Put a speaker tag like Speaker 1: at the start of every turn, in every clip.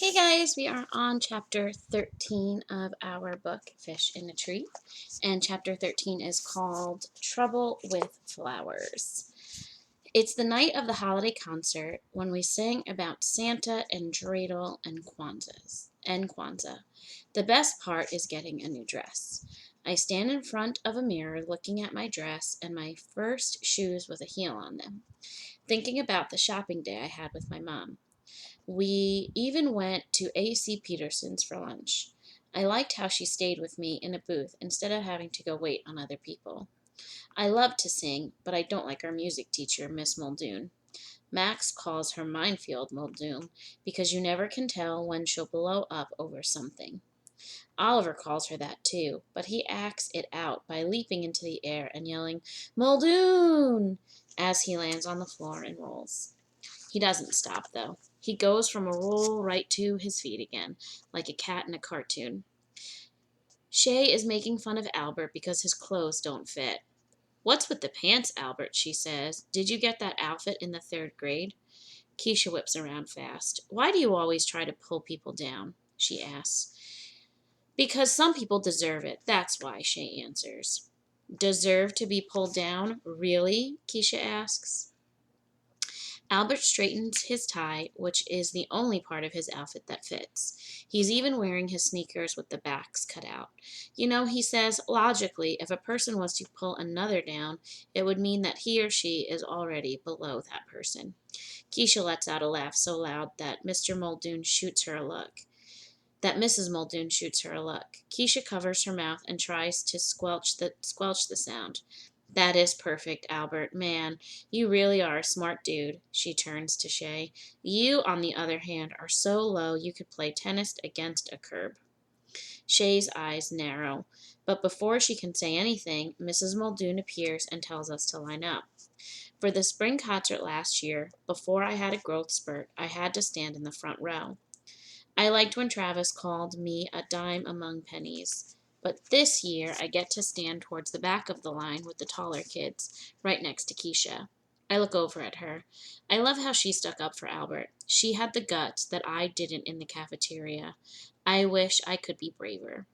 Speaker 1: Hey guys, we are on chapter 13 of our book, Fish in a Tree. And chapter 13 is called Trouble with Flowers. It's the night of the holiday concert when we sing about Santa and dreidel and Kwanzaa. The best part is getting a new dress. I stand in front of a mirror looking at my dress and my first shoes with a heel on them, thinking about the shopping day I had with my mom. We even went to A.C. Peterson's for lunch. I liked how she stayed with me in a booth instead of having to go wait on other people. I love to sing, but I don't like our music teacher, Miss Muldoon. Max calls her Minefield Muldoon because you never can tell when she'll blow up over something. Oliver calls her that too, but he acts it out by leaping into the air and yelling, Muldoon! As he lands on the floor and rolls. He doesn't stop, though. He goes from a roll right to his feet again, like a cat in a cartoon. Shay is making fun of Albert because his clothes don't fit. What's with the pants, Albert, she says. Did you get that outfit in the third grade? Keisha whips around fast. Why do you always try to pull people down? She asks. Because some people deserve it, that's why, Shay answers. Deserve to be pulled down? Really? Keisha asks. Albert straightens his tie, which is the only part of his outfit that fits. He's even wearing his sneakers with the backs cut out. You know, he says, logically, if a person was to pull another down, it would mean that he or she is already below that person. Keisha lets out a laugh so loud that Mr. Muldoon shoots her a look. That Mrs. Muldoon shoots her a look. Keisha covers her mouth and tries to squelch the sound. That is perfect, Albert. Man, you really are a smart dude. She turns to Shay. You, on the other hand, are so low you could play tennis against a curb. Shay's eyes narrow, but before she can say anything, Mrs. Muldoon appears and tells us to line up. For the spring concert last year, before I had a growth spurt, I had to stand in the front row. I liked when Travis called me a dime among pennies. But this year, I get to stand towards the back of the line with the taller kids, right next to Keisha. I look over at her. I love how she stuck up for Albert. She had the guts that I didn't in the cafeteria. I wish I could be braver.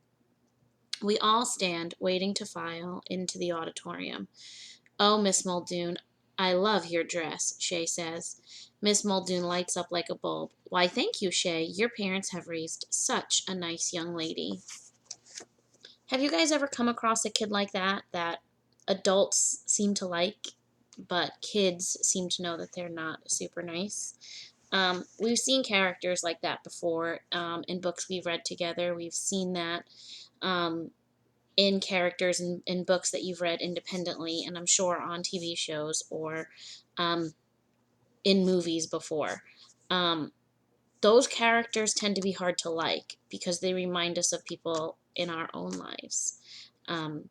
Speaker 1: We all stand, waiting to file into the auditorium. Oh, Miss Muldoon, I love your dress, Shay says. Miss Muldoon lights up like a bulb. Why, thank you, Shay. Your parents have raised such a nice young lady. Have you guys ever come across a kid like that adults seem to like, but kids seem to know that they're not super nice? We've seen characters like that before in books we've read together. We've seen that um, in characters in books that you've read independently, and I'm sure on TV shows or um, in movies before. Um, those characters tend to be hard to like because they remind us of people in our own lives. Um,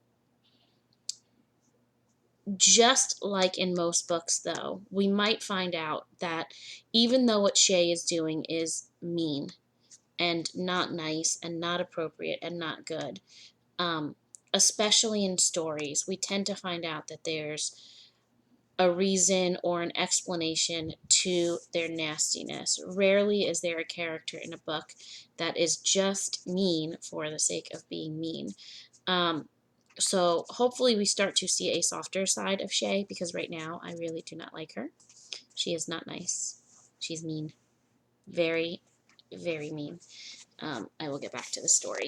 Speaker 1: just like in most books, though, we might find out that even though what Shay is doing is mean and not nice and not appropriate and not good, um, especially in stories, we tend to find out that there's a reason or an explanation to their nastiness. Rarely is there a character in a book that is just mean for the sake of being mean. Um, so hopefully we start to see a softer side of Shay because right now I really do not like her. She is not nice. She's mean. Very, very mean. I will get back to the story.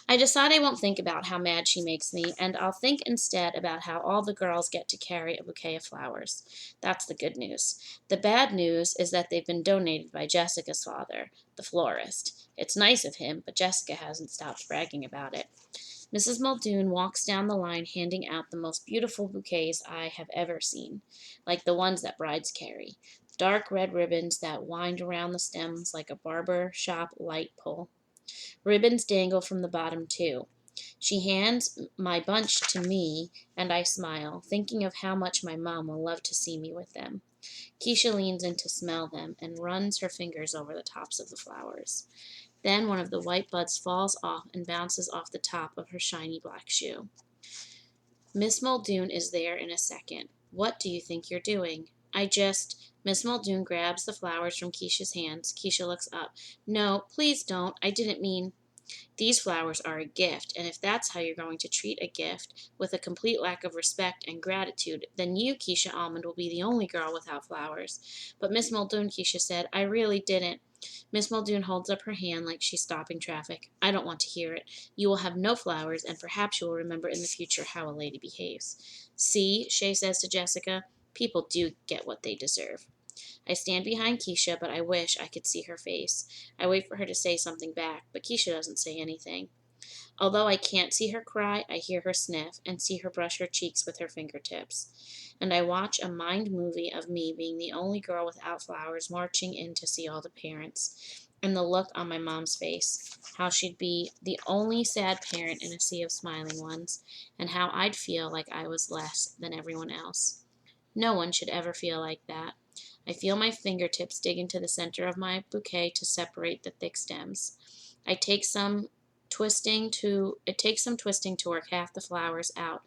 Speaker 1: I decide I won't think about how mad she makes me, and I'll think instead about how all the girls get to carry a bouquet of flowers. That's the good news. The bad news is that they've been donated by Jessica's father, the florist. It's nice of him, but Jessica hasn't stopped bragging about it. Mrs. Muldoon walks down the line handing out the most beautiful bouquets I have ever seen, like the ones that brides carry. Dark red ribbons that wind around the stems like a barber shop light pole. Ribbons dangle from the bottom, too. She hands my bunch to me, and I smile, thinking of how much my mom will love to see me with them. Keisha leans in to smell them and runs her fingers over the tops of the flowers. Then one of the white buds falls off and bounces off the top of her shiny black shoe. Miss Muldoon is there in a second. What do you think you're doing? Miss Muldoon grabs the flowers from Keisha's hands. Keisha looks up. No, please don't. I didn't mean. These flowers are a gift, and if that's how you're going to treat a gift, with a complete lack of respect and gratitude, then you, Keisha Almond, will be the only girl without flowers. But Miss Muldoon, Keisha said, I really didn't. Miss Muldoon holds up her hand like she's stopping traffic. I don't want to hear it. You will have no flowers, and perhaps you will remember in the future how a lady behaves. See, Shay says to Jessica, people do get what they deserve. I stand behind Keisha, but I wish I could see her face. I wait for her to say something back, but Keisha doesn't say anything. Although I can't see her cry, I hear her sniff and see her brush her cheeks with her fingertips. And I watch a mind movie of me being the only girl without flowers marching in to see all the parents. And the look on my mom's face, how she'd be the only sad parent in a sea of smiling ones, and how I'd feel like I was less than everyone else. No one should ever feel like that. I feel my fingertips dig into the center of my bouquet to separate the thick stems. I take some it takes some twisting to work half the flowers out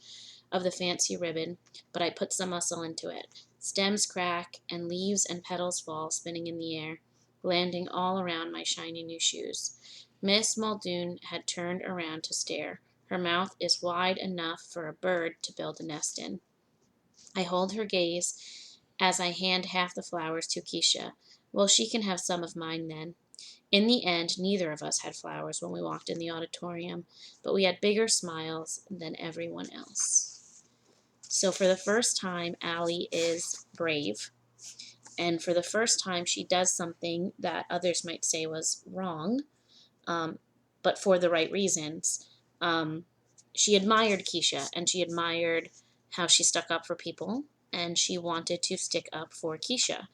Speaker 1: of the fancy ribbon, but I put some muscle into it. Stems crack and leaves and petals fall spinning in the air, landing all around my shiny new shoes. Miss Muldoon had turned around to stare. Her mouth is wide enough for a bird to build a nest in. I hold her gaze as I hand half the flowers to Keisha. Well, she can have some of mine then. In the end, neither of us had flowers when we walked in the auditorium, but we had bigger smiles than everyone else. So for the first time, Allie is brave. And for the first time, she does something that others might say was wrong, but for the right reasons. She admired Keisha, and she admired how she stuck up for people, and she wanted to stick up for Keisha.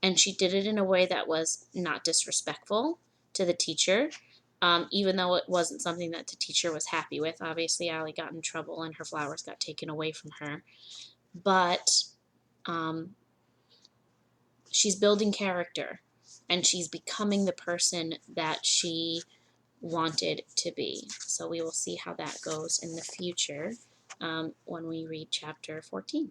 Speaker 1: And she did it in a way that was not disrespectful to the teacher, even though it wasn't something that the teacher was happy with. Obviously, Allie got in trouble and her flowers got taken away from her. But um, she's building character, and she's becoming the person that she wanted to be. So we will see how that goes in the future when we read chapter 14.